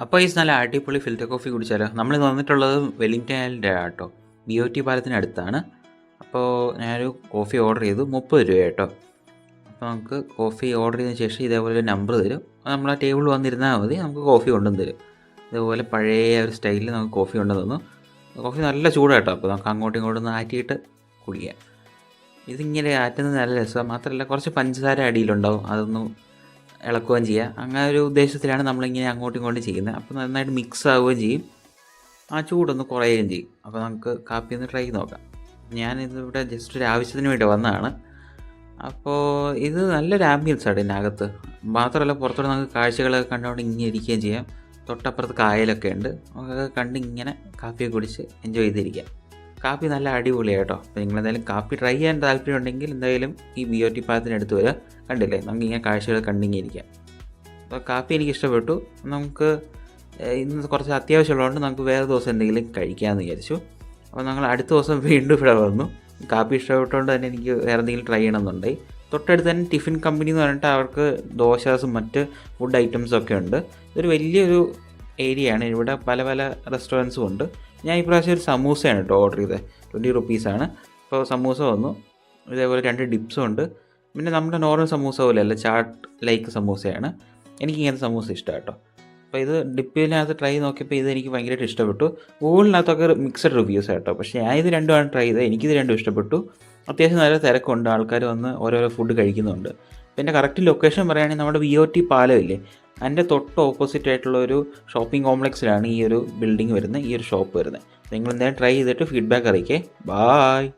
അപ്പോൾ ഈ നല്ല അടിപൊളി ഫിൽറ്റർ കോഫി കുടിച്ചാലോ? നമ്മൾ വന്നിട്ടുള്ളത് വെല്ലിംഗ്ടൺ ഐലൻഡ് കേട്ടോ, BOT പാലത്തിനടുത്താണ്. അപ്പോൾ ഞാനൊരു കോഫി ഓർഡർ ചെയ്തു, 30 രൂപ കേട്ടോ. അപ്പോൾ നമുക്ക് കോഫി ഓർഡർ ചെയ്തതിന് ശേഷം ഇതേപോലെ ഒരു നമ്പർ തരും. നമ്മൾ ആ ടേബിൾ വന്നിരുന്നാൽ മതി, നമുക്ക് കോഫി കൊണ്ടുവന്ന് തരും. ഇതുപോലെ പഴയ ഒരു സ്റ്റൈലിൽ നമുക്ക് കോഫി കൊണ്ടുവന്ന് തന്നു. കോഫി നല്ല ചൂടാട്ടോ, അപ്പോൾ നമുക്ക് അങ്ങോട്ടും ഇങ്ങോട്ടും ഒന്ന് ആറ്റിയിട്ട് കുടിക്കാം. ഇതിങ്ങനെ ആറ്റുന്നത് നല്ല രസമാണ്. മാത്രമല്ല കുറച്ച് പഞ്ചസാര അടിയിലുണ്ടാവും, അതൊന്നും ഇളക്കുകയും ചെയ്യുക. അങ്ങനെ ഒരു ഉദ്ദേശത്തിലാണ് നമ്മളിങ്ങനെ അങ്ങോട്ടും ഇങ്ങോട്ടും ചെയ്യുന്നത്. അപ്പോൾ നന്നായിട്ട് മിക്സ് ആവുകയും ചെയ്യും, ആ ചൂടൊന്ന് കുറയുകയും ചെയ്യും. അപ്പോൾ നമുക്ക് കാപ്പി ഒന്ന് ട്രൈ ചെയ്ത് നോക്കാം. ഞാനിതിവിടെ ജസ്റ്റ് ഒരു ആവശ്യത്തിന് വേണ്ടി വന്നതാണ്. അപ്പോൾ ഇത് നല്ലൊരു ആംബിയൻസാണ് ഇതിനകത്ത്. മാത്രമല്ല പുറത്തോട്ട് നമുക്ക് കാഴ്ചകളൊക്കെ കണ്ടുകൊണ്ട് ഇങ്ങനെ ഇരിക്കുകയും ചെയ്യാം. തൊട്ടപ്പുറത്ത് കായലൊക്കെ ഉണ്ട്, നമുക്കൊക്കെ കണ്ട് ഇങ്ങനെ കാപ്പിയൊക്കെ കുടിച്ച് എൻജോയ് ചെയ്തിരിക്കാം. കാപ്പി നല്ല അടിപൊളിയാണ് കേട്ടോ. അപ്പോൾ നിങ്ങളെന്തായാലും കാപ്പി ട്രൈ ചെയ്യാൻ താല്പര്യം ഉണ്ടെങ്കിൽ എന്തായാലും ഈ BOT പാലത്തിനടുത്ത് വരിക. കണ്ടില്ലേ, നമുക്ക് ഇങ്ങനെ കാഴ്ചകൾ കണ്ടിങ്ങനെ ഇരിക്കാം. അപ്പോൾ കാപ്പി എനിക്ക് ഇഷ്ടപ്പെട്ടു. നമുക്ക് ഇന്ന് കുറച്ച് അത്യാവശ്യമുള്ളതുകൊണ്ട് നമുക്ക് വേറെ ദിവസം എന്തെങ്കിലും കഴിക്കാമെന്ന് വിചാരിച്ചു. അപ്പോൾ ഞങ്ങൾ അടുത്ത ദിവസം വീണ്ടും ഇവിടെ വന്നു. കാപ്പി ഇഷ്ടപ്പെട്ടുകൊണ്ട് തന്നെ എനിക്ക് വേറെ എന്തെങ്കിലും ട്രൈ ചെയ്യണമെന്നുണ്ടായി. തൊട്ടടുത്ത് തന്നെ ടിഫിൻ കമ്പനി എന്ന് പറഞ്ഞിട്ട് അവർക്ക് ദോശാസും മറ്റ് ഫുഡ് ഐറ്റംസും ഒക്കെ ഉണ്ട്. ഇതൊരു വലിയൊരു ഏരിയയാണ്, ഇവിടെ പല പല റെസ്റ്റോറൻറ്റ്സും ഉണ്ട്. ഞാൻ ഈ പ്രാവശ്യം ഒരു സമൂസയാണ് കേട്ടോ ഓർഡർ ചെയ്തത്, 20 റുപ്പീസാണ്. അപ്പോൾ സമൂസ വന്നു, ഇതേപോലെ 2 ഡിപ്സും ഉണ്ട്. പിന്നെ നമ്മുടെ നോർമൽ സമൂസ പോലെയല്ല, ചാട്ട് ലൈക്ക് സമൂസയാണ്. എനിക്ക് ഇങ്ങനത്തെ സമൂസ ഇഷ്ടമാണ് കേട്ടോ. അപ്പോൾ ഇത് ഡിപ്പിനകത്ത് ട്രൈ നോക്കിയപ്പോൾ ഇത് എനിക്ക് ഭയങ്കരമായിട്ട് ഇഷ്ടപ്പെട്ടു. ഗൂഗിളിനകത്തൊക്കെ മിക്സഡ് റിവ്യൂസ് കേട്ടോ, പക്ഷേ ഞാൻ ഇത് രണ്ടുമാണ് ട്രൈ ചെയ്തത്. എനിക്കിത് രണ്ടും ഇഷ്ടപ്പെട്ടു. അത്യാവശ്യം നല്ല തിരക്കുണ്ട്, ആൾക്കാർ വന്ന് ഓരോരോ ഫുഡ് കഴിക്കുന്നുണ്ട്. പിന്നെ കറക്റ്റ് ലൊക്കേഷൻ പറയുകയാണെങ്കിൽ നമ്മുടെ BOT പാലമില്ലേ, അതിൻ്റെ തൊട്ട് ഓപ്പോസിറ്റ് ആയിട്ടുള്ള ഒരു ഷോപ്പിംഗ് കോംപ്ലക്സിലാണ് ഈ ഒരു ബിൽഡിംഗ് വരുന്നത്, ഈ ഒരു ഷോപ്പ് വരുന്നത്. നിങ്ങൾ എന്തായാലും ട്രൈ ചെയ്തിട്ട് ഫീഡ്ബാക്ക് അറിയിക്കേ. ബായ്.